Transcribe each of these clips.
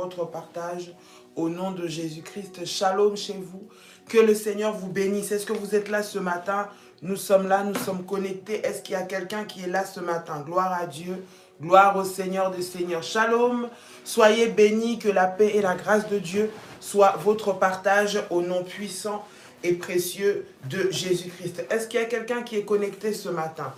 votre partage au nom de Jésus-Christ. Shalom chez vous. Que le Seigneur vous bénisse. Est-ce que vous êtes là ce matin? Nous sommes là, nous sommes connectés. Est-ce qu'il y a quelqu'un qui est là ce matin? Gloire à Dieu. Gloire au Seigneur des Seigneurs. Shalom. Soyez bénis, que la paix et la grâce de Dieu soient votre partage au nom puissant et précieux de Jésus-Christ. Est-ce qu'il y a quelqu'un qui est connecté ce matin?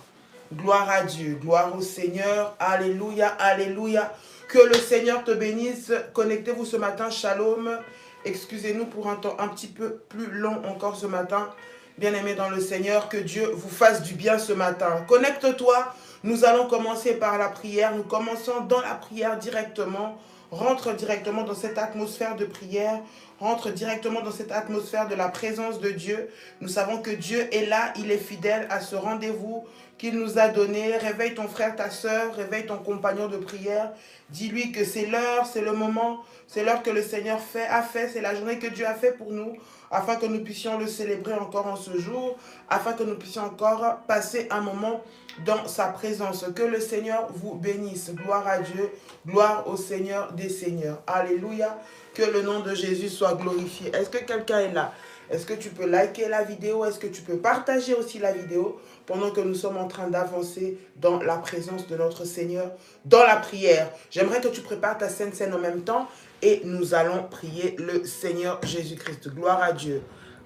Gloire à Dieu, gloire au Seigneur, alléluia, alléluia. Que le Seigneur te bénisse. Connectez-vous ce matin, shalom. Excusez-nous pour un temps un petit peu plus long encore ce matin. Bien-aimés dans le Seigneur, que Dieu vous fasse du bien ce matin. Connecte-toi, nous allons commencer par la prière. Nous commençons dans la prière directement. Rentre directement dans cette atmosphère de prière. Rentre directement dans cette atmosphère de la présence de Dieu. Nous savons que Dieu est là, il est fidèle à ce rendez-vous qu'il nous a donné. Réveille ton frère, ta soeur, réveille ton compagnon de prière. Dis-lui que c'est l'heure, c'est le moment, c'est l'heure que le Seigneur a fait, c'est la journée que Dieu a fait pour nous, afin que nous puissions le célébrer encore en ce jour, afin que nous puissions encore passer un moment dans sa présence. Que le Seigneur vous bénisse. Gloire à Dieu, gloire au Seigneur des Seigneurs. Alléluia. Que le nom de Jésus soit glorifié. Est-ce que quelqu'un est là? Est-ce que tu peux liker la vidéo? Est-ce que tu peux partager aussi la vidéo pendant que nous sommes en train d'avancer dans la présence de notre Seigneur, dans la prière? J'aimerais que tu prépares ta Sainte Seine en même temps et nous allons prier le Seigneur Jésus-Christ. Gloire à Dieu.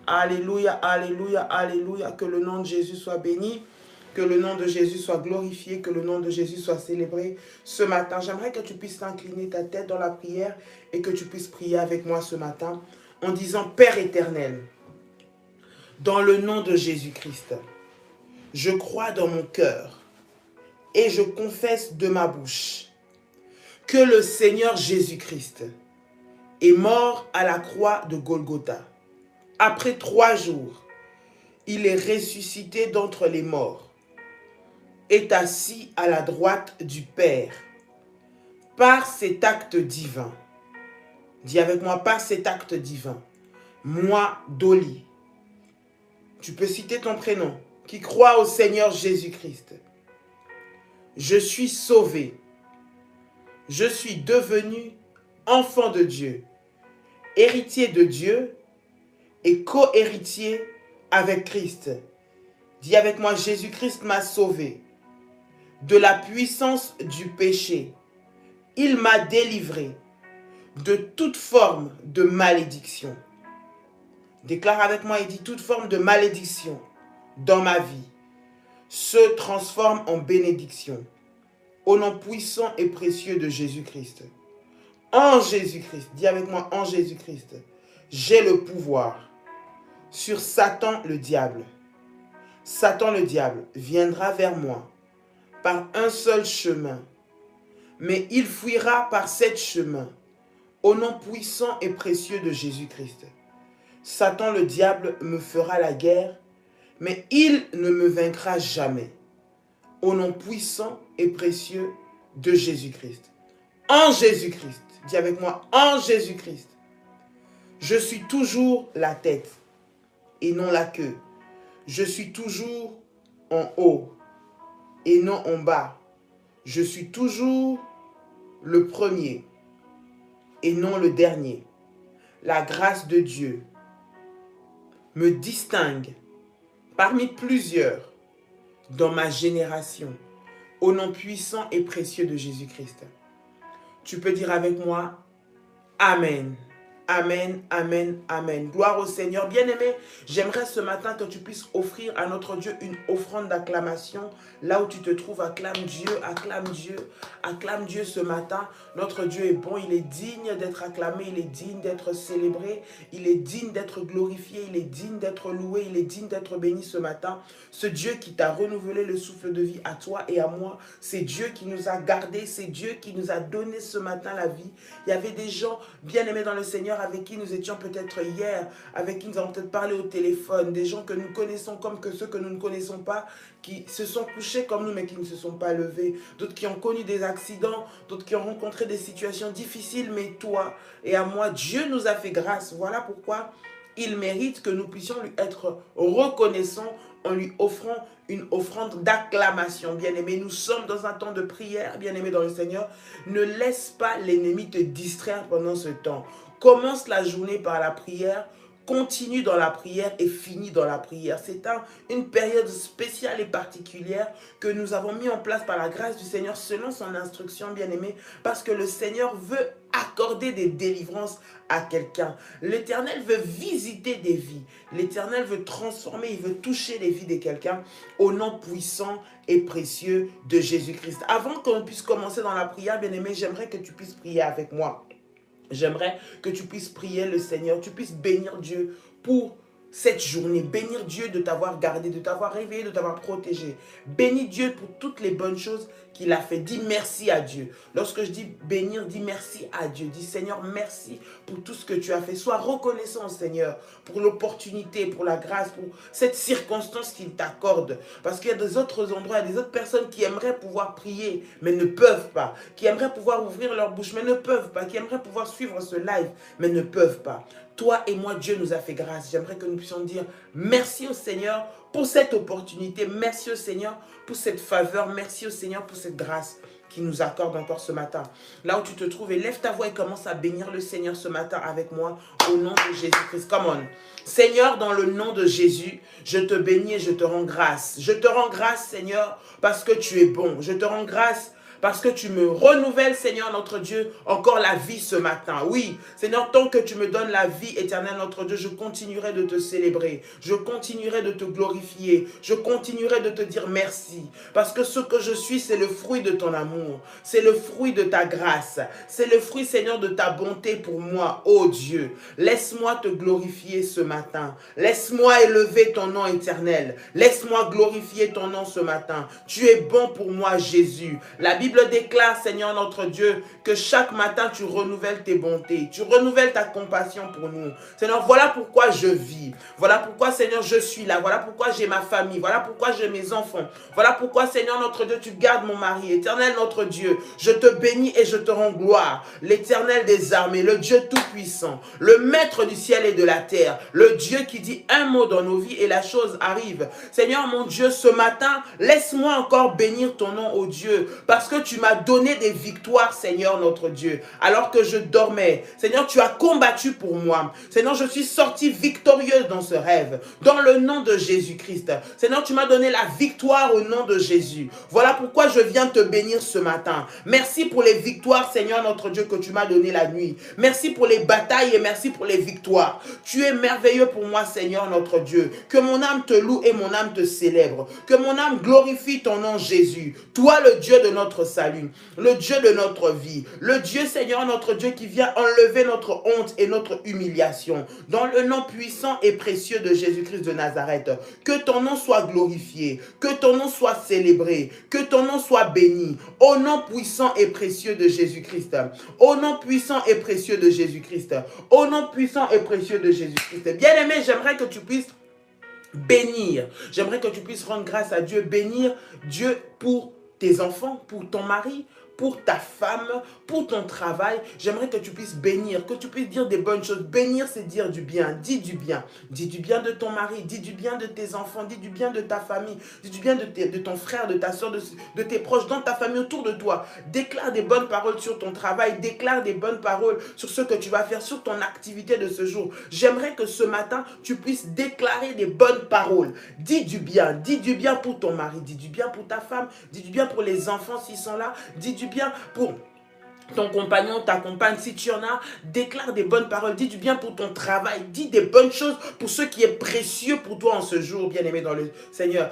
Alléluia, alléluia, alléluia. Que le nom de Jésus soit béni. Que le nom de Jésus soit glorifié, que le nom de Jésus soit célébré ce matin. J'aimerais que tu puisses incliner ta tête dans la prière et que tu puisses prier avec moi ce matin en disant: Père éternel, dans le nom de Jésus-Christ, je crois dans mon cœur et je confesse de ma bouche que le Seigneur Jésus-Christ est mort à la croix de Golgotha. Après 3 jours, il est ressuscité d'entre les morts, est assis à la droite du Père. Par cet acte divin, dis avec moi, par cet acte divin, moi, Dolly, tu peux citer ton prénom, qui croit au Seigneur Jésus-Christ, je suis sauvé, je suis devenu enfant de Dieu, héritier de Dieu et co-héritier avec Christ. Dis avec moi, Jésus-Christ m'a sauvé de la puissance du péché. Il m'a délivré de toute forme de malédiction. Déclare avec moi et dis: toute forme de malédiction dans ma vie se transforme en bénédiction. Au nom puissant et précieux de Jésus-Christ. En Jésus-Christ, dis avec moi, en Jésus-Christ, j'ai le pouvoir sur Satan le diable. Satan le diable viendra vers moi par un seul chemin, mais il fuira par 7 chemins, au nom puissant et précieux de Jésus-Christ. Satan le diable me fera la guerre, mais il ne me vaincra jamais, au nom puissant et précieux de Jésus-Christ. En Jésus-Christ, dis avec moi, en Jésus-Christ, je suis toujours la tête et non la queue. Je suis toujours en haut et non en bas. Je suis toujours le premier et non le dernier. La grâce de Dieu me distingue parmi plusieurs dans ma génération, au nom puissant et précieux de Jésus-Christ. Tu peux dire avec moi, Amen. Amen, amen, amen. Gloire au Seigneur. Bien-aimé, j'aimerais ce matin que tu puisses offrir à notre Dieu une offrande d'acclamation. Là où tu te trouves, acclame Dieu, acclame Dieu, acclame Dieu ce matin. Notre Dieu est bon, il est digne d'être acclamé, il est digne d'être célébré, il est digne d'être glorifié, il est digne d'être loué, il est digne d'être béni ce matin. Ce Dieu qui t'a renouvelé le souffle de vie à toi et à moi, c'est Dieu qui nous a gardés, c'est Dieu qui nous a donné ce matin la vie. Il y avait des gens bien-aimés dans le Seigneur avec qui nous étions peut-être hier, avec qui nous avons peut-être parlé au téléphone, des gens que nous connaissons comme que ceux que nous ne connaissons pas, qui se sont couchés comme nous mais qui ne se sont pas levés, d'autres qui ont connu des accidents, d'autres qui ont rencontré des situations difficiles, mais toi et à moi, Dieu nous a fait grâce. Voilà pourquoi il mérite que nous puissions lui être reconnaissants en lui offrant une offrande d'acclamation. Bien-aimé, nous sommes dans un temps de prière, bien-aimé dans le Seigneur. Ne laisse pas l'ennemi te distraire pendant ce temps. Commence la journée par la prière, continue dans la prière et finis dans la prière. C'est une période spéciale et particulière que nous avons mis en place par la grâce du Seigneur selon son instruction, bien-aimé, parce que le Seigneur veut accorder des délivrances à quelqu'un. L'Éternel veut visiter des vies. L'Éternel veut transformer, il veut toucher les vies de quelqu'un au nom puissant et précieux de Jésus-Christ. Avant qu'on puisse commencer dans la prière, bien-aimé, j'aimerais que tu puisses prier avec moi. J'aimerais que tu puisses prier le Seigneur, tu puisses bénir Dieu pour cette journée. Bénir Dieu de t'avoir gardé, de t'avoir réveillé, de t'avoir protégé. Bénis Dieu pour toutes les bonnes choses qu'il a fait. Dis merci à Dieu. Lorsque je dis bénir, dis merci à Dieu. Dis Seigneur, merci pour tout ce que tu as fait. Sois reconnaissant au Seigneur pour l'opportunité, pour la grâce, pour cette circonstance qu'il t'accorde. Parce qu'il y a des autres endroits, il y a des autres personnes qui aimeraient pouvoir prier, mais ne peuvent pas. Qui aimeraient pouvoir ouvrir leur bouche, mais ne peuvent pas. Qui aimeraient pouvoir suivre ce live, mais ne peuvent pas. Toi et moi, Dieu nous a fait grâce. J'aimerais que nous puissions dire merci au Seigneur pour cette opportunité. Merci au Seigneur pour cette faveur. Merci au Seigneur pour cette grâce qui nous accorde encore ce matin. Là où tu te trouves, élève ta voix et commence à bénir le Seigneur ce matin avec moi au nom de Jésus-Christ. Come on. Seigneur, dans le nom de Jésus, je te bénis et je te rends grâce. Je te rends grâce, Seigneur, parce que tu es bon. Je te rends grâce parce que tu me renouvelles, Seigneur notre Dieu, encore la vie ce matin. Oui, Seigneur, tant que tu me donnes la vie éternelle, notre Dieu, je continuerai de te célébrer. Je continuerai de te glorifier. Je continuerai de te dire merci. Parce que ce que je suis, c'est le fruit de ton amour. C'est le fruit de ta grâce. C'est le fruit, Seigneur, de ta bonté pour moi, ô Dieu. Laisse-moi te glorifier ce matin. Laisse-moi élever ton nom éternel. Laisse-moi glorifier ton nom ce matin. Tu es bon pour moi, Jésus. La Bible déclare, Seigneur notre Dieu, que chaque matin tu renouvelles tes bontés, tu renouvelles ta compassion pour nous. Seigneur, voilà pourquoi je vis. Voilà pourquoi, Seigneur, je suis là. Voilà pourquoi j'ai ma famille. Voilà pourquoi j'ai mes enfants. Voilà pourquoi, Seigneur notre Dieu, tu gardes mon mari. Éternel notre Dieu, je te bénis et je te rends gloire. L'Éternel des armées, le Dieu tout-puissant, le Maître du ciel et de la terre, le Dieu qui dit un mot dans nos vies et la chose arrive. Seigneur mon Dieu, ce matin, laisse-moi encore bénir ton nom, ô Dieu, parce que tu m'as donné des victoires, Seigneur notre Dieu, alors que je dormais. Seigneur, tu as combattu pour moi. Seigneur, je suis sortie victorieuse dans ce rêve, dans le nom de Jésus-Christ. Seigneur, tu m'as donné la victoire au nom de Jésus. Voilà pourquoi je viens te bénir ce matin. Merci pour les victoires, Seigneur notre Dieu, que tu m'as donné la nuit. Merci pour les batailles et merci pour les victoires. Tu es merveilleux pour moi, Seigneur notre Dieu. Que mon âme te loue et mon âme te célèbre. Que mon âme glorifie ton nom, Jésus. Toi, le Dieu de notre salut, le Dieu de notre vie, le Dieu, Seigneur notre Dieu, qui vient enlever notre honte et notre humiliation. Dans le nom puissant et précieux de Jésus-Christ de Nazareth, que ton nom soit glorifié, que ton nom soit célébré, que ton nom soit béni. Au nom puissant et précieux de Jésus-Christ. Au nom puissant et précieux de Jésus-Christ. Au nom puissant et précieux de Jésus-Christ. Bien-aimé, j'aimerais que tu puisses bénir. J'aimerais que tu puisses rendre grâce à Dieu, bénir Dieu pour tes enfants, pour ton mari, pour ta femme, pour ton travail. J'aimerais que tu puisses bénir, que tu puisses dire des bonnes choses. Bénir, c'est dire du bien. Dis du bien. Dis du bien de ton mari, dis du bien de tes enfants, dis du bien de ta famille, dis du bien de ton frère, de ta soeur, de tes proches, dans ta famille, autour de toi. Déclare des bonnes paroles sur ton travail, déclare des bonnes paroles sur ce que tu vas faire, sur ton activité de ce jour. J'aimerais que ce matin, tu puisses déclarer des bonnes paroles. Dis du bien pour ton mari, dis du bien pour ta femme, dis du bien pour les enfants s'ils sont là, dis du bien pour ton compagnon, ta compagne, si tu en as, déclare des bonnes paroles, dis du bien pour ton travail, dis des bonnes choses pour ce qui est précieux pour toi en ce jour, bien-aimé dans le Seigneur.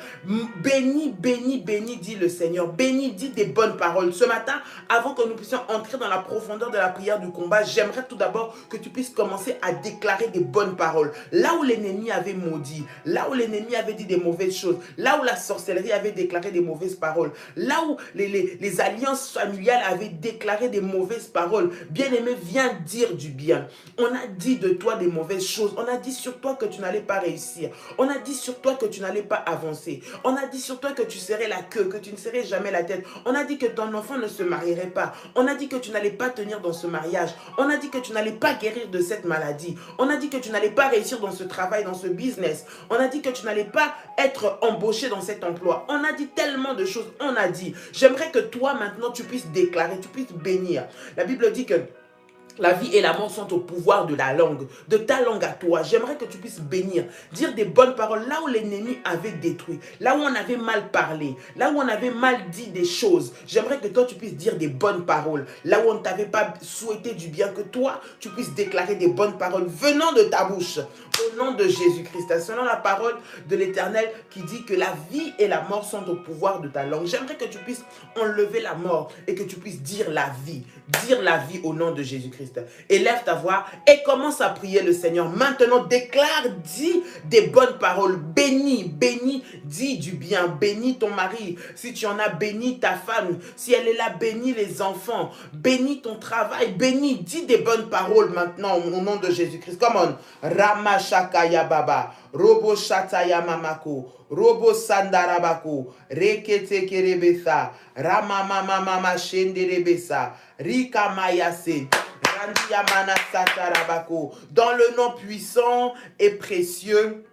Bénis, bénis, bénis, dit le Seigneur. Bénis, dis des bonnes paroles. Ce matin, avant que nous puissions entrer dans la profondeur de la prière du combat, j'aimerais tout d'abord que tu puisses commencer à déclarer des bonnes paroles. Là où l'ennemi avait maudit, là où l'ennemi avait dit des mauvaises choses, là où la sorcellerie avait déclaré des mauvaises paroles, là où les alliances familiales avaient déclaré des mauvaises paroles. Bien-aimé, viens dire du bien. On a dit de toi des mauvaises choses. On a dit sur toi que tu n'allais pas réussir. On a dit sur toi que tu n'allais pas avancer. On a dit sur toi que tu serais la queue, que tu ne serais jamais la tête. On a dit que ton enfant ne se marierait pas. On a dit que tu n'allais pas tenir dans ce mariage. On a dit que tu n'allais pas guérir de cette maladie. On a dit que tu n'allais pas réussir dans ce travail, dans ce business. On a dit que tu n'allais pas être embauché dans cet emploi. On a dit tellement de choses. On a dit. J'aimerais que toi maintenant tu puisses déclarer, tu puisses bénir. La Bible dit que la vie et la mort sont au pouvoir de la langue, de ta langue à toi. J'aimerais que tu puisses bénir, dire des bonnes paroles là où l'ennemi avait détruit, là où on avait mal parlé, là où on avait mal dit des choses. J'aimerais que toi tu puisses dire des bonnes paroles, là où on ne t'avait pas souhaité du bien, que toi tu puisses déclarer des bonnes paroles venant de ta bouche, au nom de Jésus-Christ. Selon la parole de l'Éternel qui dit que la vie et la mort sont au pouvoir de ta langue. J'aimerais que tu puisses enlever la mort et que tu puisses dire la vie au nom de Jésus-Christ. Élève ta voix et commence à prier le Seigneur. Maintenant, déclare, dis des bonnes paroles. Bénis, bénis, dis du bien. Bénis ton mari. Si tu en as, bénis ta femme. Si elle est là, bénis les enfants. Bénis ton travail. Bénis, dis des bonnes paroles maintenant au nom de Jésus-Christ. Come on. Ramashakaya Baba. Robo Shataya Mamako. Robo Sandarabako. Rekete Kerebesa. Ramamama Mama Shenderebesa. Rika Mayase. Dans le nom puissant et précieux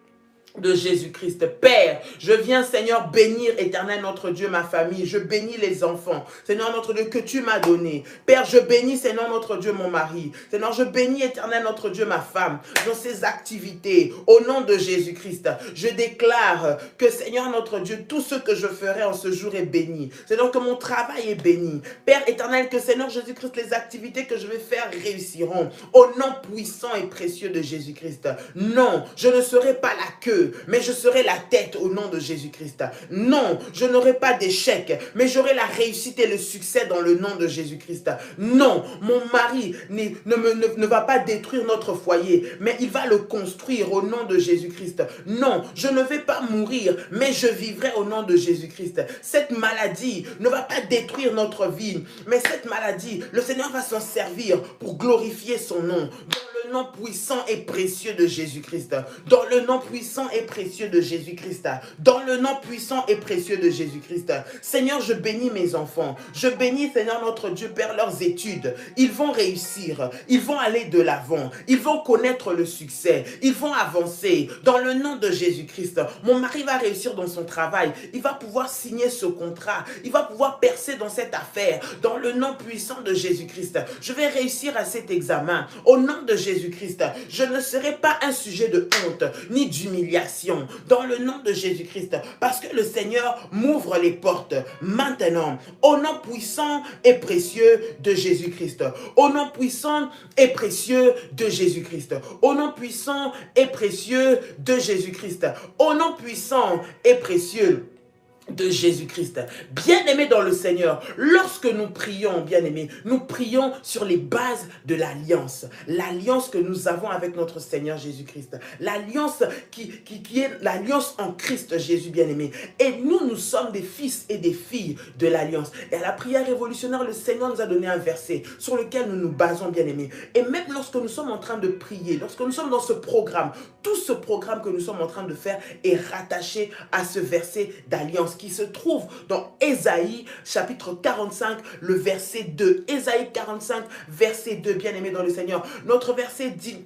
de Jésus-Christ. Père, je viens, Seigneur, bénir, Éternel, notre Dieu, ma famille. Je bénis les enfants, Seigneur, notre Dieu, que tu m'as donné. Père, je bénis, Seigneur, notre Dieu, mon mari. Seigneur, je bénis, Éternel, notre Dieu, ma femme, dans ses activités. Au nom de Jésus-Christ, je déclare que, Seigneur, notre Dieu, tout ce que je ferai en ce jour est béni. Seigneur, que mon travail est béni. Père éternel, que, Seigneur Jésus-Christ, les activités que je vais faire réussiront. Au nom puissant et précieux de Jésus-Christ. Non, je ne serai pas la queue, mais je serai la tête au nom de Jésus-Christ. Non, je n'aurai pas d'échec, mais j'aurai la réussite et le succès dans le nom de Jésus-Christ. Non, mon mari ne va pas détruire notre foyer, mais il va le construire au nom de Jésus-Christ. Non, je ne vais pas mourir, mais je vivrai au nom de Jésus-Christ. Cette maladie ne va pas détruire notre vie, mais cette maladie, le Seigneur va s'en servir pour glorifier son nom. Dans le nom puissant et précieux de Jésus-Christ. Dans le nom puissant et précieux de Jésus-Christ. Dans le nom puissant et précieux de Jésus-Christ. Seigneur, je bénis mes enfants. Je bénis, Seigneur notre Dieu, Père, leurs études. Ils vont réussir. Ils vont aller de l'avant. Ils vont connaître le succès. Ils vont avancer. Dans le nom de Jésus-Christ. Mon mari va réussir dans son travail. Il va pouvoir signer ce contrat. Il va pouvoir percer dans cette affaire. Dans le nom puissant de Jésus-Christ. Je vais réussir à cet examen. Au nom de Jésus-Christ, je ne serai pas un sujet de honte ni d'humiliation. Dans le nom de Jésus-Christ. Parce que le Seigneur m'ouvre les portes maintenant. Au nom puissant et précieux de Jésus-Christ. Au nom puissant et précieux de Jésus-Christ. Au nom puissant et précieux de Jésus-Christ. Au nom puissant et précieux de Jésus-Christ. Bien-aimés dans le Seigneur, lorsque nous prions, bien-aimés, nous prions sur les bases de l'alliance. L'alliance que nous avons avec notre Seigneur Jésus-Christ. L'alliance qui est l'alliance en Christ Jésus, bien-aimé. Et nous sommes des fils et des filles de l'alliance. Et à la prière révolutionnaire, le Seigneur nous a donné un verset sur lequel nous nous basons, bien-aimés. Et même lorsque nous sommes en train de prier, lorsque nous sommes dans ce programme, tout ce programme que nous sommes en train de faire est rattaché à ce verset d'alliance qui se trouve dans Ésaïe chapitre 45, le verset 2. Ésaïe 45, verset 2, bien-aimé dans le Seigneur. Notre verset dit: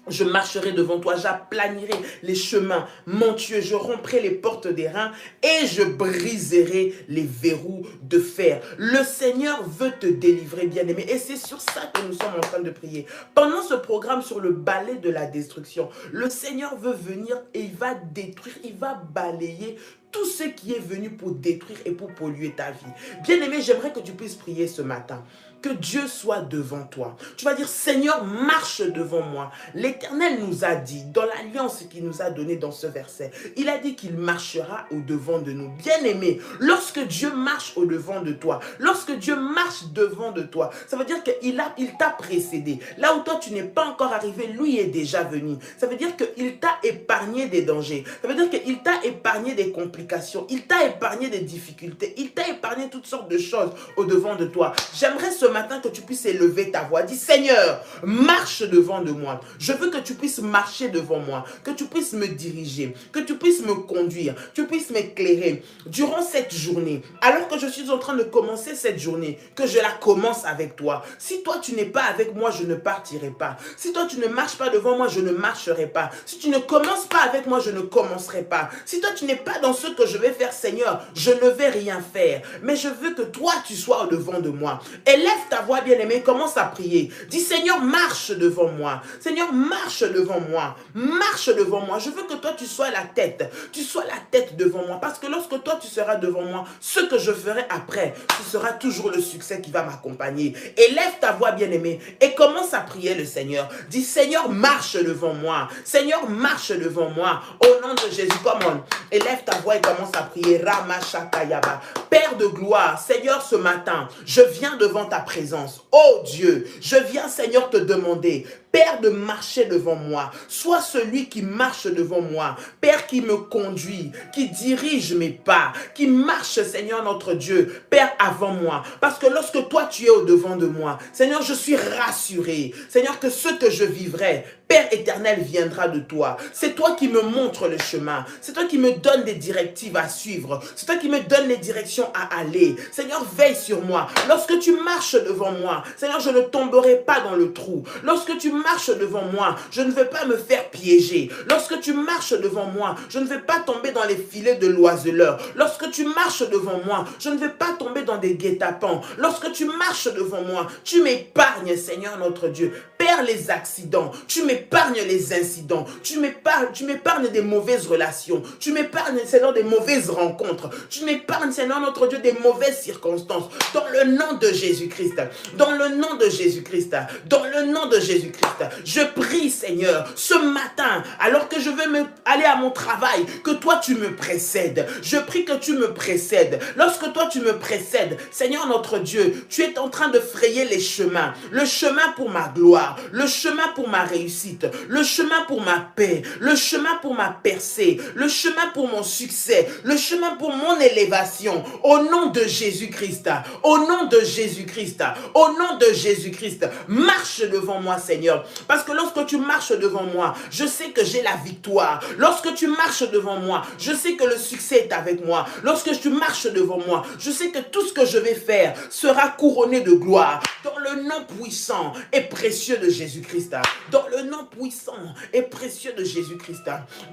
je marcherai devant toi, j'aplanirai les chemins montueux, je romprai les portes d'airain et je briserai les verrous de fer. Le Seigneur veut te délivrer, bien-aimé, et c'est sur ça que nous sommes en train de prier. Pendant ce programme sur le balai de la destruction, le Seigneur veut venir et il va détruire, il va balayer tout ce qui est venu pour détruire et pour polluer ta vie. Bien-aimé, j'aimerais que tu puisses prier ce matin. Que Dieu soit devant toi. Tu vas dire: Seigneur, marche devant moi. L'Éternel nous a dit, dans l'alliance qu'il nous a donnée dans ce verset, il a dit qu'il marchera au-devant de nous. Bien-aimé, lorsque Dieu marche au-devant de toi, lorsque Dieu marche devant de toi, ça veut dire qu'il t'a précédé. Là où toi, tu n'es pas encore arrivé, lui est déjà venu. Ça veut dire qu'il t'a épargné des dangers. Ça veut dire qu'il t'a épargné des complications. Il t'a épargné des difficultés. Il t'a épargné toutes sortes de choses au-devant de toi. J'aimerais ce matin que tu puisses élever ta voix. Dis, Seigneur, marche devant de moi. Je veux que tu puisses marcher devant moi, que tu puisses me diriger, que tu puisses me conduire, que tu puisses m'éclairer durant cette journée. Alors que je suis en train de commencer cette journée, que je la commence avec toi. Si toi, tu n'es pas avec moi, je ne partirai pas. Si toi, tu ne marches pas devant moi, je ne marcherai pas. Si tu ne commences pas avec moi, je ne commencerai pas. Si toi, tu n'es pas dans ce que je vais faire, Seigneur, je ne vais rien faire. Mais je veux que toi, tu sois au devant de moi. Élève ta voix, bien-aimée, commence à prier. Dis, Seigneur, marche devant moi. Seigneur, marche devant moi. Marche devant moi. Je veux que toi, tu sois la tête. Tu sois la tête devant moi. Parce que lorsque toi, tu seras devant moi, ce que je ferai après, ce sera toujours le succès qui va m'accompagner. Élève ta voix, bien-aimée, et commence à prier le Seigneur. Dis, Seigneur, marche devant moi. Seigneur, marche devant moi. Au nom de Jésus, comment? Élève ta voix et commence à prier. Ramashakayaba. Père de gloire, Seigneur, ce matin, je viens devant ta présence. Oh Dieu, je viens, Seigneur, te demander, Père, de marcher devant moi. Sois celui qui marche devant moi. Père, qui me conduit, qui dirige mes pas, qui marche, Seigneur notre Dieu, Père, avant moi. Parce que lorsque toi, tu es au devant de moi, Seigneur, je suis rassuré. Seigneur, que ce que je vivrai, Père éternel, viendra de toi. C'est toi qui me montres le chemin. C'est toi qui me donnes des directives à suivre. C'est toi qui me donnes les directions à aller. Seigneur, veille sur moi. Lorsque tu marches devant moi, Seigneur, je ne tomberai pas dans le trou. Lorsque tu marches devant moi, je ne vais pas me faire piéger. Lorsque tu marches devant moi, je ne vais pas tomber dans les filets de l'oiseleur. Lorsque tu marches devant moi, je ne vais pas tomber dans des guet-apens. Lorsque tu marches devant moi, tu m'épargnes, Seigneur notre Dieu. Père, les accidents, tu m'épargnes les incidents, tu m'épargnes des mauvaises relations, tu m'épargnes, Seigneur, des mauvaises rencontres, tu m'épargnes, Seigneur notre Dieu, des mauvaises circonstances. Dans le nom de Jésus-Christ, dans le nom de Jésus-Christ, dans le nom de Jésus-Christ, je prie, Seigneur, ce matin, alors que je veux aller à mon travail, que toi tu me précèdes. Je prie que tu me précèdes. Lorsque toi tu me précèdes, Seigneur notre Dieu, tu es en train de frayer les chemins, le chemin pour ma gloire, le chemin pour ma réussite, le chemin pour ma paix, le chemin pour ma percée, le chemin pour mon succès, le chemin pour mon élévation. Au nom de Jésus-Christ, au nom de Jésus-Christ, au nom de Jésus-Christ, marche devant moi, Seigneur. Parce que lorsque tu marches devant moi, je sais que j'ai la victoire. Lorsque tu marches devant moi, je sais que le succès est avec moi. Lorsque tu marches devant moi, je sais que tout ce que je vais faire sera couronné de gloire. Dans le nom puissant et précieux de Jésus-Christ. Dans le nom puissant et précieux de Jésus-Christ.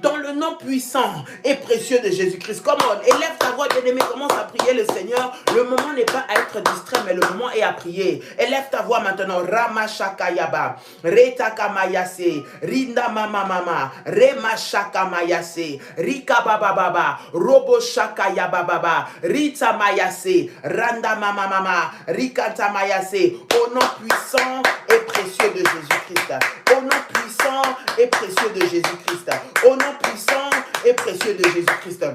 Dans le nom puissant et précieux de Jésus-Christ. Come on, élève ta voix, bien-aimé, commence à prier le Seigneur. Le moment n'est pas à être distrait, mais le moment est à prier. Élève ta voix maintenant. Ramashakayaba, Retakamayase, Rinda mama mama, Remashakamayase, Rika baba baba, Robo Shakayababa, Rita mayase, Randa mama mama, Rikata mayase. Au nom puissant et précieux de Jésus-Christ. Au nom puissant et précieux de Jésus-Christ. Au nom puissant et précieux de Jésus-Christ.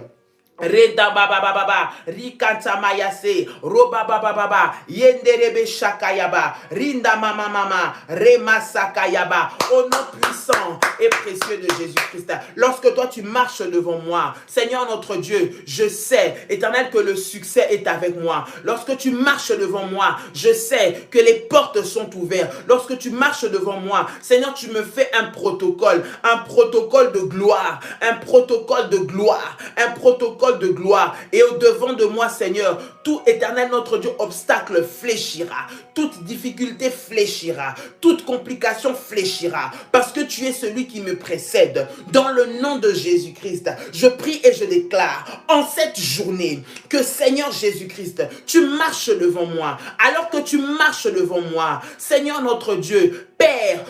Reda baba baba, Rikanta mayase, Roba baba baba, Yenderebe shakayaba, Rinda mama mama, Rema sakayaba. Au nom puissant et précieux de Jésus-Christ. Lorsque toi tu marches devant moi, Seigneur notre Dieu, je sais, éternel, que le succès est avec moi. Lorsque tu marches devant moi, je sais que les portes sont ouvertes. Lorsque tu marches devant moi, Seigneur, tu me fais un protocole de gloire, un protocole de gloire, un protocole de gloire. Et au devant de moi, Seigneur, tout, éternel notre Dieu, obstacle fléchira, toute difficulté fléchira, toute complication fléchira, parce que tu es celui qui me précède. Dans le nom de Jésus-Christ, je prie et je déclare en cette journée que, Seigneur Jésus-Christ, tu marches devant moi. Alors que tu marches devant moi, Seigneur notre Dieu, Père,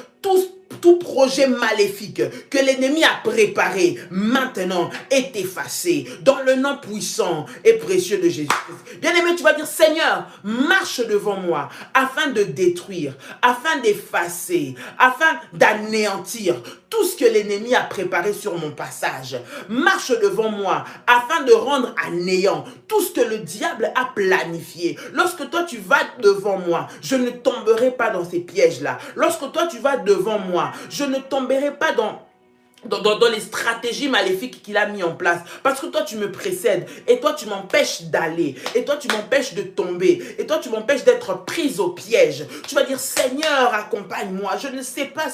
tout projet maléfique que l'ennemi a préparé maintenant est effacé dans le nom puissant et précieux de Jésus-Christ. Bien-aimé, tu vas dire, Seigneur, marche devant moi afin de détruire, afin d'effacer, afin d'anéantir tout ce que l'ennemi a préparé sur mon passage. Marche devant moi afin de rendre à néant tout ce que le diable a planifié. Lorsque toi tu vas devant moi, je ne tomberai pas dans ces pièges-là. Lorsque toi tu vas devant moi, je ne tomberai pas dans dans les stratégies maléfiques qu'il a mis en place. Parce que toi, tu me précèdes. Et toi, tu m'empêches d'aller. Et toi, tu m'empêches de tomber. Et toi, tu m'empêches d'être prise au piège. Tu vas dire, Seigneur, accompagne-moi. Je ne sais pas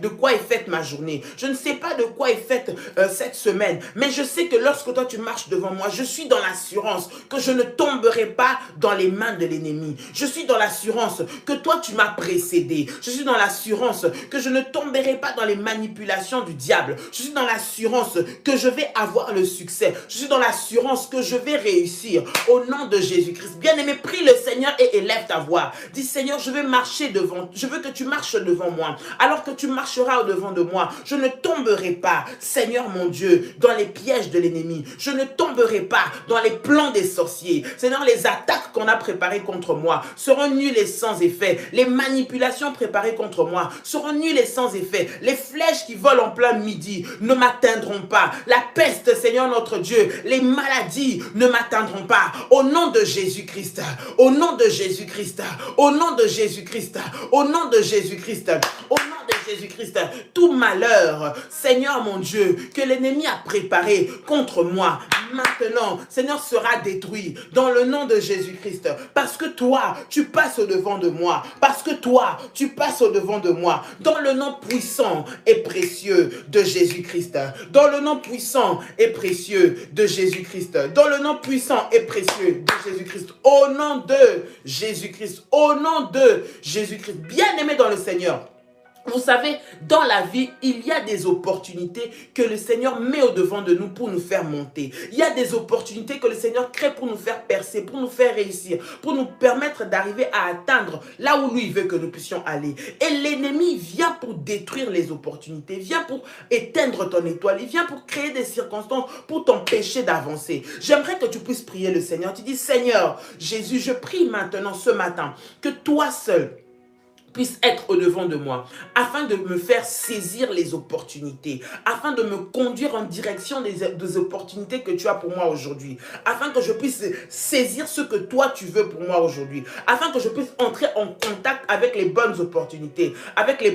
de quoi est faite ma journée. Je ne sais pas de quoi est faite cette semaine. Mais je sais que lorsque toi, tu marches devant moi, je suis dans l'assurance que je ne tomberai pas dans les mains de l'ennemi. Je suis dans l'assurance que toi, tu m'as précédé. Je suis dans l'assurance que je ne tomberai pas dans les manipulations du diable. Je suis dans l'assurance que je vais avoir le succès. Je suis dans l'assurance que je vais réussir au nom de Jésus-Christ. Bien-aimé, prie le Seigneur et élève ta voix. Dis, Seigneur, je vais marcher devant. Je veux que tu marches devant moi. Alors que tu marcheras au-devant de moi, je ne tomberai pas, Seigneur mon Dieu, dans les pièges de l'ennemi. Je ne tomberai pas dans les plans des sorciers. Seigneur, les attaques qu'on a préparées contre moi seront nulles et sans effet. Les manipulations préparées contre moi seront nulles et sans effet. Les flèches qui volent en plein midi ne m'atteindront pas. La peste, Seigneur notre Dieu, les maladies ne m'atteindront pas. Au nom de Jésus-Christ, au nom de Jésus-Christ, au nom de Jésus-Christ, au nom de Jésus-Christ, au nom de Jésus-Christ, tout malheur, Seigneur mon Dieu, que l'ennemi a préparé contre moi, maintenant, Seigneur, sera détruit dans le nom de Jésus-Christ. Parce que toi, tu passes au-devant de moi. Parce que toi, tu passes au-devant de moi. Dans le nom puissant et précieux de Jésus-Christ. Dans le nom puissant et précieux de Jésus-Christ. Dans le nom puissant et précieux de Jésus-Christ. Au nom de Jésus-Christ. Au nom de Jésus-Christ. Bien-aimé dans le Seigneur. Vous savez, dans la vie, il y a des opportunités que le Seigneur met au-devant de nous pour nous faire monter. Il y a des opportunités que le Seigneur crée pour nous faire percer, pour nous faire réussir, pour nous permettre d'arriver à atteindre là où lui veut que nous puissions aller. Et l'ennemi vient pour détruire les opportunités, vient pour éteindre ton étoile, il vient pour créer des circonstances pour t'empêcher d'avancer. J'aimerais que tu puisses prier le Seigneur. Tu dis, Seigneur, Jésus, je prie maintenant ce matin que toi seul puisse être au-devant de moi, afin de me faire saisir les opportunités, afin de me conduire en direction des opportunités que tu as pour moi aujourd'hui, afin que je puisse saisir ce que toi tu veux pour moi aujourd'hui, afin que je puisse entrer en contact avec les bonnes opportunités, avec le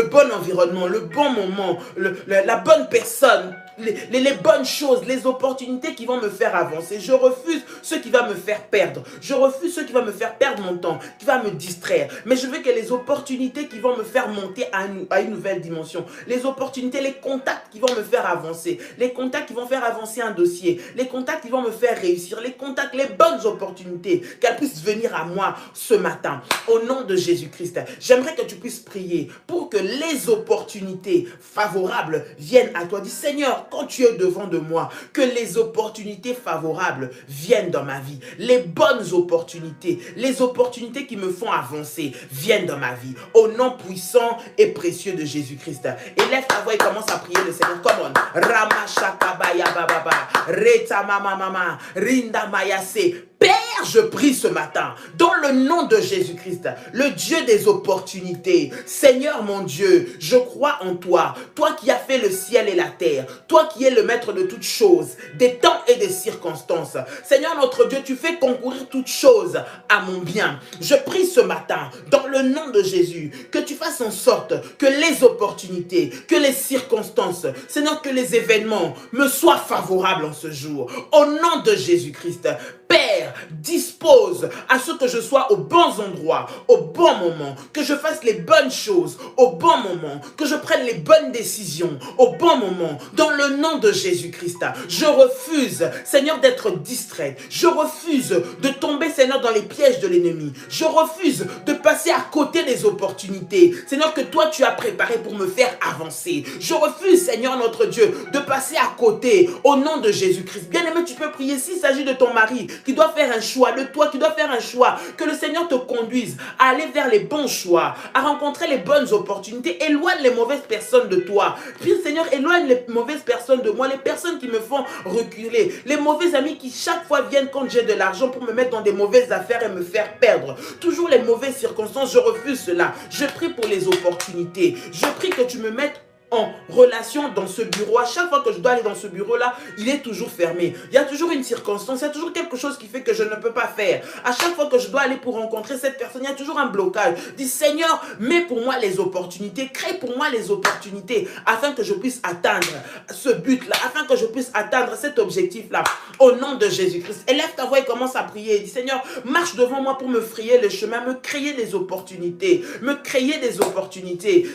bon environnement, le bon moment, la bonne personne, les bonnes choses, les opportunités qui vont me faire avancer. Je refuse ce qui va me faire perdre. Je refuse ce qui va me faire perdre mon temps, qui va me distraire. Mais je veux que les opportunités qui vont me faire monter à une nouvelle dimension, les opportunités, les contacts qui vont me faire avancer, les contacts qui vont faire avancer un dossier, les contacts qui vont me faire réussir, les contacts, les bonnes opportunités, qu'elles puissent venir à moi ce matin. Au nom de Jésus-Christ, j'aimerais que tu puisses prier pour que les opportunités favorables viennent à toi. Dis, Seigneur, quand tu es devant de moi, que les opportunités favorables viennent dans ma vie. Les bonnes opportunités, les opportunités qui me font avancer viennent dans ma vie. Au nom puissant et précieux de Jésus-Christ. Élève ta voix et commence à prier le Seigneur. Come on. Ramashakabaya bababa. Reta mama mama. Rinda mayase. Père, je prie ce matin, dans le nom de Jésus-Christ, le Dieu des opportunités. Seigneur mon Dieu, je crois en toi, toi qui as fait le ciel et la terre, toi qui es le maître de toutes choses, des temps et des circonstances. Seigneur notre Dieu, tu fais concourir toutes choses à mon bien. Je prie ce matin, dans le nom de Jésus, que tu fasses en sorte que les opportunités, que les circonstances, Seigneur, que les événements me soient favorables en ce jour. Au nom de Jésus-Christ, Père, dispose à ce que je sois aux bons endroits, au bon moment, que je fasse les bonnes choses au bon moment, que je prenne les bonnes décisions au bon moment, dans le nom de Jésus-Christ. Je refuse, Seigneur, d'être distrait. Je refuse de tomber, Seigneur, dans les pièges de l'ennemi. Je refuse de passer à côté des opportunités, Seigneur, que toi tu as préparées pour me faire avancer. Je refuse, Seigneur notre Dieu, de passer à côté au nom de Jésus-Christ. Bien-aimé, tu peux prier s'il s'agit de ton mari qui doit faire un choix, de toi qui dois faire un choix, que le Seigneur te conduise à aller vers les bons choix, à rencontrer les bonnes opportunités. Éloigne les mauvaises personnes de toi. Puis Seigneur, éloigne les mauvaises personnes de moi, les personnes qui me font reculer, les mauvais amis qui chaque fois viennent quand j'ai de l'argent pour me mettre dans des mauvaises affaires et me faire perdre. Toujours les mauvaises circonstances, je refuse cela. Je prie pour les opportunités. Je prie que tu me mettes en relation dans ce bureau. À chaque fois que je dois aller dans ce bureau-là, il est toujours fermé. Il y a toujours une circonstance, il y a toujours quelque chose qui fait que je ne peux pas faire. À chaque fois que je dois aller pour rencontrer cette personne, il y a toujours un blocage. Dis, Seigneur, mets pour moi les opportunités, crée pour moi les opportunités afin que je puisse atteindre ce but-là, afin que je puisse atteindre cet objectif-là. Au nom de Jésus-Christ. Élève ta voix et commence à prier. Dis, Seigneur, marche devant moi pour me frayer le chemin, me créer des opportunités,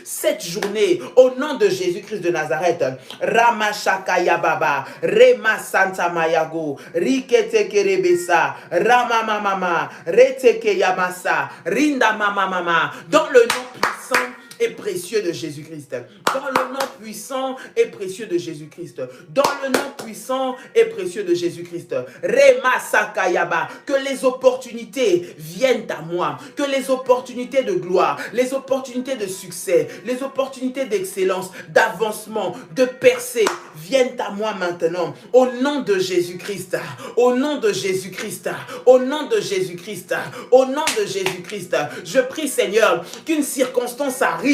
cette journée, au nom de Jésus-Christ de Nazareth. Ramashakaya Baba, Rema Santa Mayago, Rikete Kerebesa, Rama Mama, Reteke Yamasa, Rinda Mama, dans le nom puissant et précieux de Jésus-Christ. Dans le nom puissant et précieux de Jésus-Christ. Dans le nom puissant et précieux de Jésus-Christ. Rema Sakayaba. Que les opportunités viennent à moi. Que les opportunités de gloire, les opportunités de succès, les opportunités d'excellence, d'avancement, de percée viennent à moi maintenant. Au nom de Jésus-Christ. Au nom de Jésus-Christ. Au nom de Jésus-Christ. Au nom de Jésus-Christ. Je prie, Seigneur, qu'une circonstance arrive,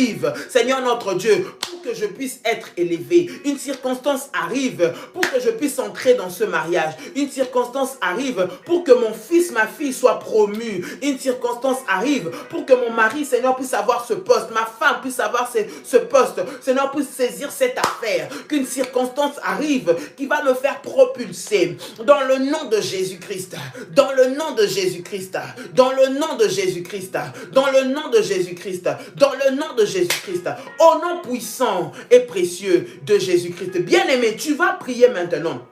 Seigneur notre Dieu, pour que je puisse être élevé. Une circonstance arrive pour que je puisse entrer dans ce mariage. Une circonstance arrive pour que mon fils, ma fille soit promu. Une circonstance arrive pour que mon mari, Seigneur, puisse avoir ce poste. Ma femme puisse avoir ce poste. Seigneur, puisse saisir cette affaire. Qu'une circonstance arrive qui va me faire propulser. Dans le nom de Jésus-Christ. Dans le nom de Jésus-Christ. Dans le nom de Jésus-Christ. Dans le nom de Jésus-Christ. Dans le nom de Jésus-Christ, au nom puissant et précieux de Jésus-Christ. Bien-aimé, tu vas prier maintenant.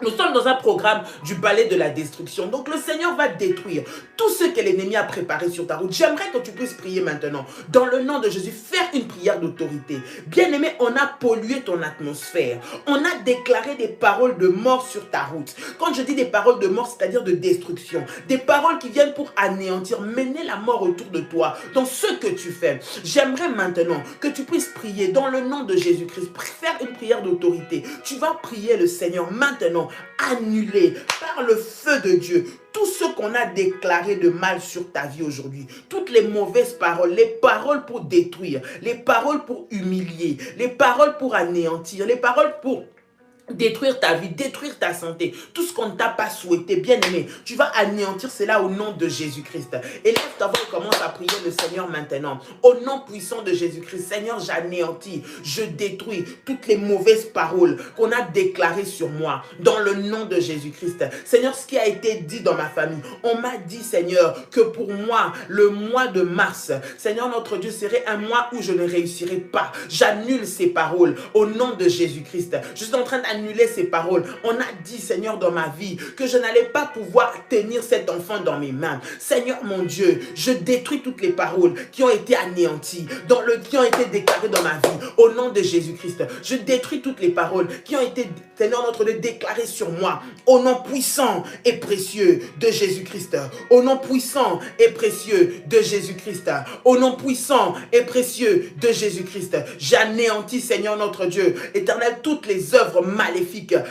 Nous sommes dans un programme du balai de la destruction. Donc le Seigneur va détruire tout ce que l'ennemi a préparé sur ta route. J'aimerais que tu puisses prier maintenant. Dans le nom de Jésus, faire une prière d'autorité. Bien-aimé, on a pollué ton atmosphère. On a déclaré des paroles de mort sur ta route. Quand je dis des paroles de mort, c'est-à-dire de destruction. Des paroles qui viennent pour anéantir, mener la mort autour de toi, dans ce que tu fais. J'aimerais maintenant que tu puisses prier dans le nom de Jésus-Christ. Faire une prière d'autorité. Tu vas prier le Seigneur maintenant. Annuler par le feu de Dieu tout ce qu'on a déclaré de mal sur ta vie aujourd'hui, toutes les mauvaises paroles, les paroles pour détruire, les paroles pour humilier, les paroles pour anéantir, les paroles pour détruire ta vie, détruire ta santé, tout ce qu'on ne t'a pas souhaité, bien aimé, tu vas anéantir cela au nom de Jésus-Christ. Élève ta voix et commence à prier le Seigneur maintenant. Au nom puissant de Jésus-Christ, Seigneur, j'anéantis, je détruis toutes les mauvaises paroles qu'on a déclarées sur moi, dans le nom de Jésus-Christ. Seigneur, ce qui a été dit dans ma famille, on m'a dit, Seigneur, que pour moi, le mois de mars, Seigneur notre Dieu, serait un mois où je ne réussirai pas. J'annule ces paroles au nom de Jésus-Christ. Je suis en train d'annuler ces paroles. On a dit, Seigneur, dans ma vie, que je n'allais pas pouvoir tenir cet enfant dans mes mains. Seigneur, mon Dieu, je détruis toutes les paroles qui ont été anéanties, qui ont été déclarées dans ma vie, au nom de Jésus-Christ. Je détruis toutes les paroles qui ont été, Seigneur, notre Dieu, déclarées sur moi, au nom puissant et précieux de Jésus-Christ. Au nom puissant et précieux de Jésus-Christ. Au nom puissant et précieux de Jésus-Christ. J'anéantis, Seigneur, notre Dieu, Éternel, toutes les œuvres maléfiques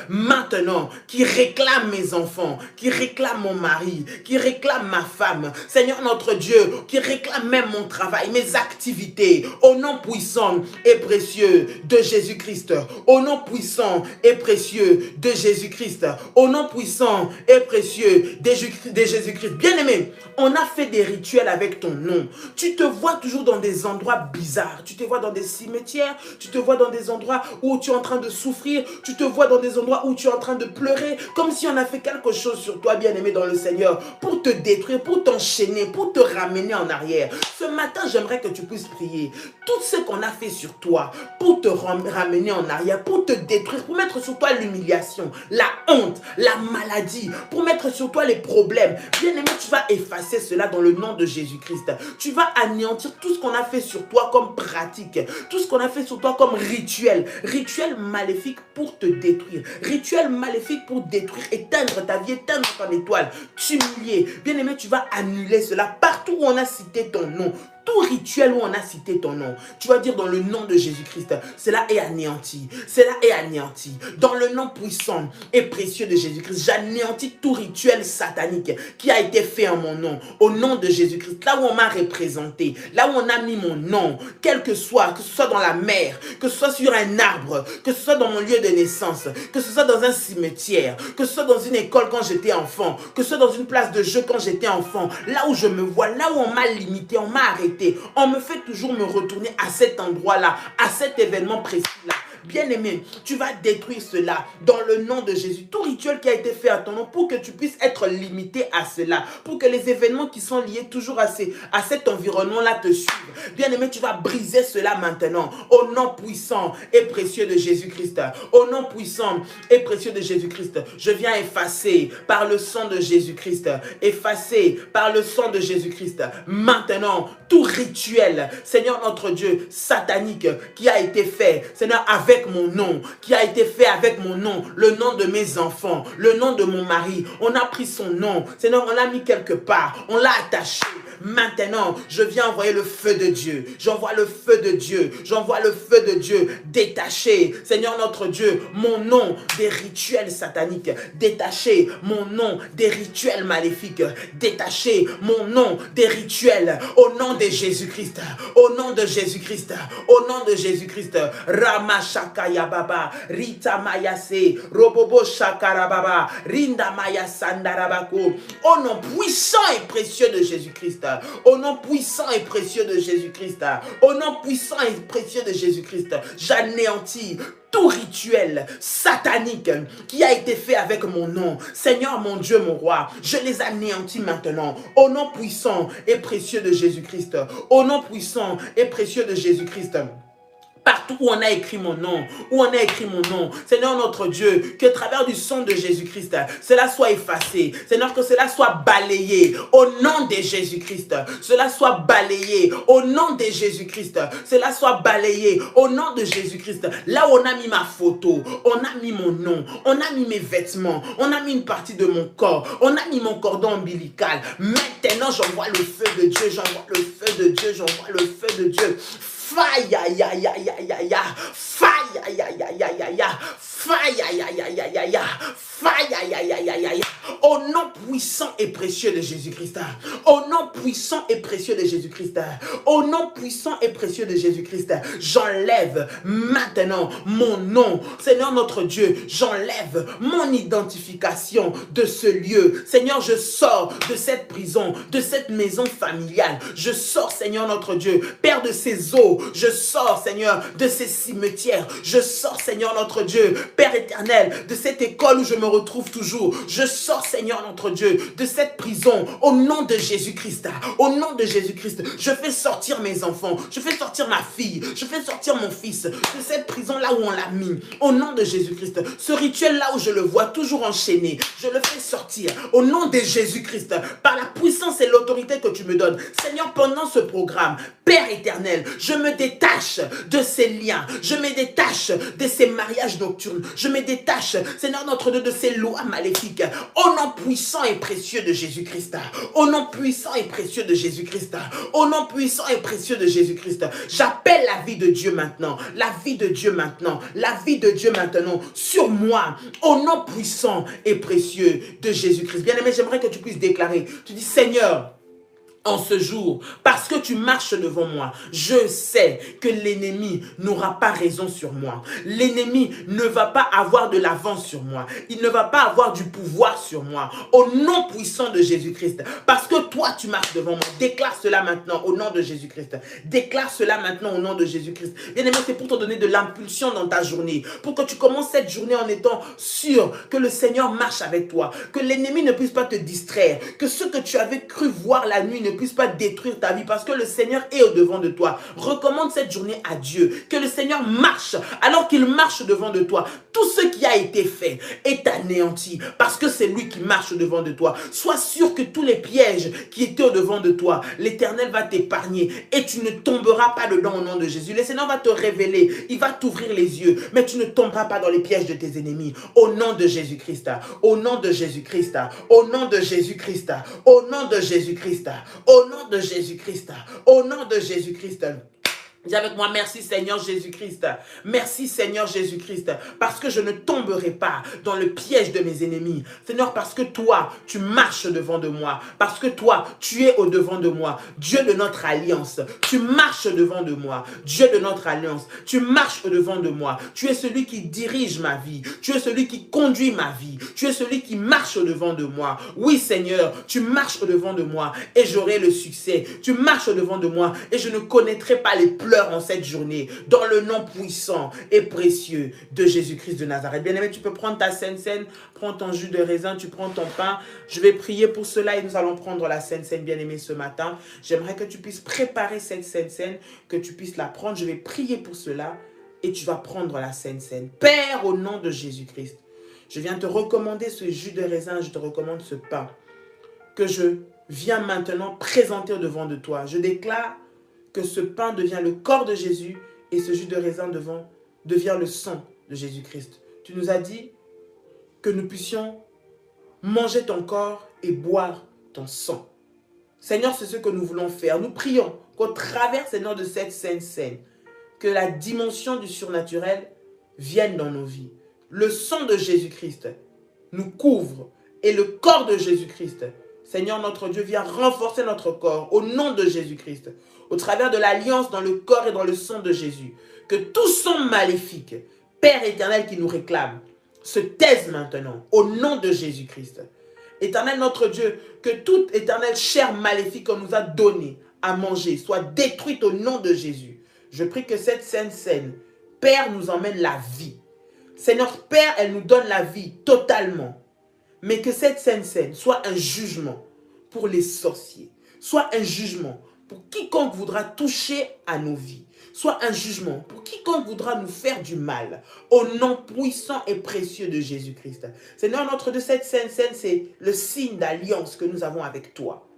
maintenant qui réclament mes enfants, qui réclament mon mari, qui réclament ma femme, Seigneur notre Dieu, qui réclament même mon travail, mes activités, au nom puissant et précieux de Jésus-Christ, au nom puissant et précieux de Jésus-Christ, au nom puissant et précieux de Jésus-Christ. Bien-aimé, on a fait des rituels avec ton nom. Tu te vois toujours dans des endroits bizarres, tu te vois dans des cimetières, tu te vois dans des endroits où tu es en train de souffrir, tu te vois dans des endroits où tu es en train de pleurer, comme si on a fait quelque chose sur toi, bien-aimé dans le Seigneur, pour te détruire, pour t'enchaîner, pour te ramener en arrière. Ce matin, j'aimerais que tu puisses prier. Tout ce qu'on a fait sur toi, pour te ramener en arrière, pour te détruire, pour mettre sur toi l'humiliation, la honte, la maladie, pour mettre sur toi les problèmes. Bien-aimé, tu vas effacer cela dans le nom de Jésus-Christ. Tu vas anéantir tout ce qu'on a fait sur toi comme pratique, tout ce qu'on a fait sur toi comme rituel maléfique pour te détruire, rituel maléfique pour détruire, éteindre ta vie, éteindre ton étoile, t'humilier. Bien-aimé, tu vas annuler cela partout où on a cité ton nom. tout rituel où on a cité ton nom, tu vas dire dans le nom de Jésus-Christ, cela est anéanti, cela est anéanti. Dans le nom puissant et précieux de Jésus-Christ, j'anéantis tout rituel satanique qui a été fait en mon nom, au nom de Jésus-Christ. Là où on m'a représenté, là où on a mis mon nom, quel que ce soit dans la mer, que ce soit sur un arbre, que ce soit dans mon lieu de naissance, que ce soit dans un cimetière, que ce soit dans une école quand j'étais enfant, que ce soit dans une place de jeu quand j'étais enfant, là où je me vois, là où on m'a limité, on m'a arrêté, on me fait toujours me retourner à cet endroit-là, à cet événement précis-là. Bien-aimé, tu vas détruire cela dans le nom de Jésus. Tout rituel qui a été fait à ton nom pour que tu puisses être limité à cela, pour que les événements qui sont liés toujours à cet environnement-là te suivent. Bien-aimé, tu vas briser cela maintenant au nom puissant et précieux de Jésus-Christ. Au nom puissant et précieux de Jésus-Christ, je viens effacer par le sang de Jésus-Christ, effacer par le sang de Jésus-Christ. Maintenant, tout rituel, Seigneur notre Dieu, satanique qui a été fait, Seigneur, avec mon nom, qui a été fait avec mon nom, le nom de mes enfants, le nom de mon mari. On a pris son nom, Seigneur, on l'a mis quelque part, on l'a attaché. Maintenant, je viens envoyer le feu de Dieu. J'envoie le feu de Dieu. J'envoie le feu de Dieu. Détacher, Seigneur notre Dieu, mon nom des rituels sataniques. Détacher mon nom des rituels maléfiques. Détacher mon nom des rituels. Au nom de Jésus-Christ. Au nom de Jésus-Christ. Au nom de Jésus-Christ. Ramashakaya Baba. Rita Mayase. Robobo Shakarababa. Rinda Maya Sandarabako. Au nom puissant et précieux de Jésus-Christ. Au nom puissant et précieux de Jésus-Christ, au nom puissant et précieux de Jésus-Christ, j'anéantis tout rituel satanique qui a été fait avec mon nom. Seigneur, mon Dieu, mon roi, je les anéantis maintenant. Au nom puissant et précieux de Jésus-Christ, au nom puissant et précieux de Jésus-Christ. Partout où on a écrit mon nom, où on a écrit mon nom, Seigneur notre Dieu, que à travers du sang de Jésus-Christ, cela soit effacé. Seigneur, que cela soit balayé au nom de Jésus-Christ. Cela soit balayé au nom de Jésus-Christ. Cela soit balayé au nom de Jésus-Christ. Là où on a mis ma photo, on a mis mon nom, on a mis mes vêtements, on a mis une partie de mon corps, on a mis mon cordon ombilical. Maintenant, j'envoie le feu de Dieu, j'envoie le feu de Dieu, j'envoie le feu de Dieu. Faille, aïe, aïe, aïe, aïe, aïe, faille, aïe, aïe, aïe, aïe, aïe, faille, aïe, aïe, aïe, aïe, aïe, faille, aïe, aïe, aïe, aïe, aïe. Au nom puissant et précieux de Jésus-Christ, au nom puissant et précieux de Jésus-Christ, au nom puissant et précieux de Jésus-Christ, j'enlève maintenant mon nom, Seigneur notre Dieu, j'enlève mon identification de ce lieu. Seigneur, je sors de cette prison, de cette maison familiale, je sors, Seigneur notre Dieu, Père de ces eaux, je sors, Seigneur, de ces cimetières, je sors, Seigneur notre Dieu, Père éternel, de cette école où je me retrouve toujours, je sors, Seigneur notre Dieu, de cette prison, au nom de Jésus-Christ, au nom de Jésus-Christ, je fais sortir mes enfants, je fais sortir ma fille, je fais sortir mon fils, de cette prison là où on l'a mis, au nom de Jésus-Christ, ce rituel là où je le vois toujours enchaîné, je le fais sortir, au nom de Jésus-Christ, par la puissance et l'autorité que tu me donnes, Seigneur, pendant ce programme, Père éternel, je me détache de ces liens, je me détache de ces mariages nocturnes, je me détache, Seigneur notre Dieu, de ces lois maléfiques, au nom puissant et précieux de Jésus-Christ, au nom puissant et précieux de Jésus-Christ, au nom puissant et précieux de Jésus-Christ, j'appelle la vie de Dieu maintenant, la vie de Dieu maintenant, la vie de Dieu maintenant, sur moi, au nom puissant et précieux de Jésus-Christ. Bien-aimé, j'aimerais que tu puisses déclarer, tu dis, Seigneur, en ce jour, parce que tu marches devant moi, je sais que l'ennemi n'aura pas raison sur moi. L'ennemi ne va pas avoir de l'avance sur moi. Il ne va pas avoir du pouvoir sur moi. Au nom puissant de Jésus-Christ. Parce que toi, tu marches devant moi. Déclare cela maintenant au nom de Jésus-Christ. Déclare cela maintenant au nom de Jésus-Christ. Bien-aimé, c'est pour te donner de l'impulsion dans ta journée. Pour que tu commences cette journée en étant sûr que le Seigneur marche avec toi. Que l'ennemi ne puisse pas te distraire. Que ce que tu avais cru voir la nuit ne puisse pas détruire ta vie parce que le Seigneur est au devant de toi. Recommande cette journée à Dieu. Que le Seigneur marche alors qu'il marche devant de toi. tout ce qui a été fait est anéanti parce que c'est lui qui marche au-devant de toi. Sois sûr que tous les pièges qui étaient au-devant de toi, l'Éternel va t'épargner et tu ne tomberas pas dedans au nom de Jésus. Le Seigneur va te révéler, il va t'ouvrir les yeux, mais tu ne tomberas pas dans les pièges de tes ennemis. Au nom de Jésus-Christ, au nom de Jésus-Christ, au nom de Jésus-Christ, au nom de Jésus-Christ, au nom de Jésus-Christ, au nom de Jésus-Christ. Dis avec moi, merci Seigneur Jésus-Christ. Merci Seigneur Jésus-Christ. Parce que je ne tomberai pas dans le piège de mes ennemis. Seigneur, parce que toi, tu marches devant de moi. Parce que toi, tu es au-devant de moi. Dieu de notre alliance. Tu marches devant de moi. Dieu de notre alliance. Tu marches au-devant de moi. Tu es celui qui dirige ma vie. Tu es celui qui conduit ma vie. Tu es celui qui marche au-devant de moi. Oui Seigneur, tu marches au-devant de moi et j'aurai le succès. Tu marches au-devant de moi et je ne connaîtrai pas les pleurs en cette journée, dans le nom puissant et précieux de Jésus-Christ de Nazareth. Bien-aimé, tu peux prendre ta Sainte Seine, prends ton jus de raisin, tu prends ton pain. Je vais prier pour cela et nous allons prendre la Sainte Seine, bien-aimé, ce matin. J'aimerais que tu puisses préparer cette Sainte Seine, que tu puisses la prendre. Je vais prier pour cela et tu vas prendre la Sainte Seine. Père, au nom de Jésus-Christ, je viens te recommander ce jus de raisin, je te recommande ce pain que je viens maintenant présenter au-devant de toi. Je déclare que ce pain devient le corps de Jésus et ce jus de raisin devient le sang de Jésus-Christ. Tu nous as dit que nous puissions manger ton corps et boire ton sang. Seigneur, c'est ce que nous voulons faire. Nous prions qu'au travers, Seigneur, de cette Sainte Seine, que la dimension du surnaturel vienne dans nos vies. Le sang de Jésus-Christ nous couvre et le corps de Jésus-Christ, Seigneur notre Dieu, vient renforcer notre corps au nom de Jésus-Christ, au travers de l'alliance dans le corps et dans le sang de Jésus. Que tout sang maléfique, Père éternel qui nous réclame, se taise maintenant au nom de Jésus-Christ. Éternel notre Dieu, que toute éternelle chair maléfique qu'on nous a donnée à manger soit détruite au nom de Jésus. Je prie que cette Sainte Seine, Père, nous emmène la vie. Seigneur Père, elle nous donne la vie totalement. Mais que cette Sainte Seine soit un jugement pour les sorciers, soit un jugement pour quiconque voudra toucher à nos vies, soit un jugement pour quiconque voudra nous faire du mal, au nom puissant et précieux de Jésus-Christ. Seigneur, notre de cette Sainte Seine, c'est le signe d'alliance que nous avons avec toi.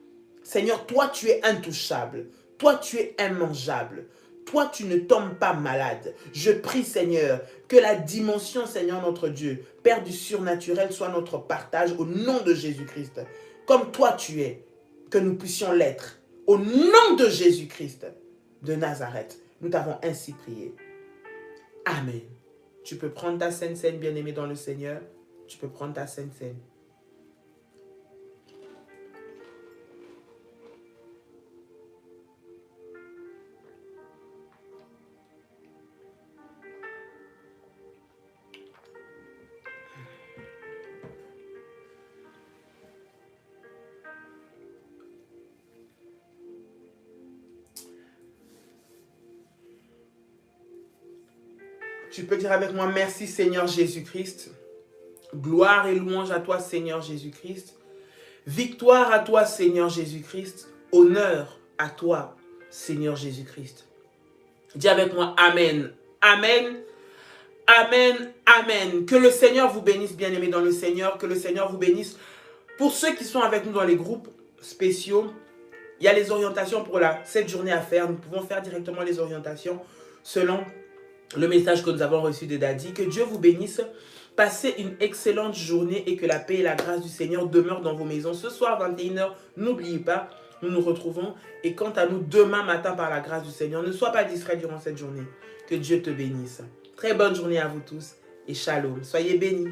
Seigneur, toi, tu es intouchable, toi, tu es immangeable, toi, tu ne tombes pas malade. Je prie, Seigneur, que la dimension, Seigneur, notre Dieu, Père du surnaturel, soit notre partage au nom de Jésus-Christ. Comme toi, tu es, que nous puissions l'être. Au nom de Jésus-Christ de Nazareth, nous t'avons ainsi prié. Amen. Tu peux prendre ta Sainte Seine, bien-aimé dans le Seigneur. Tu peux prendre ta Sainte Seine. Tu peux dire avec moi, merci Seigneur Jésus-Christ. Gloire et louange à toi Seigneur Jésus-Christ. Victoire à toi Seigneur Jésus-Christ. Honneur à toi Seigneur Jésus-Christ. Dis avec moi, Amen. Amen. Amen. Amen. Que le Seigneur vous bénisse, bien-aimés dans le Seigneur. Que le Seigneur vous bénisse. Pour ceux qui sont avec nous dans les groupes spéciaux, il y a les orientations pour cette journée à faire. Nous pouvons faire directement les orientations selon le message que nous avons reçu de Daddy. Que Dieu vous bénisse. Passez une excellente journée et que la paix et la grâce du Seigneur demeurent dans vos maisons. Ce soir, 21 h, n'oubliez pas, nous nous retrouvons. Et quant à nous, demain matin, par la grâce du Seigneur, ne sois pas distrait durant cette journée. Que Dieu te bénisse. Très bonne journée à vous tous et shalom. Soyez bénis.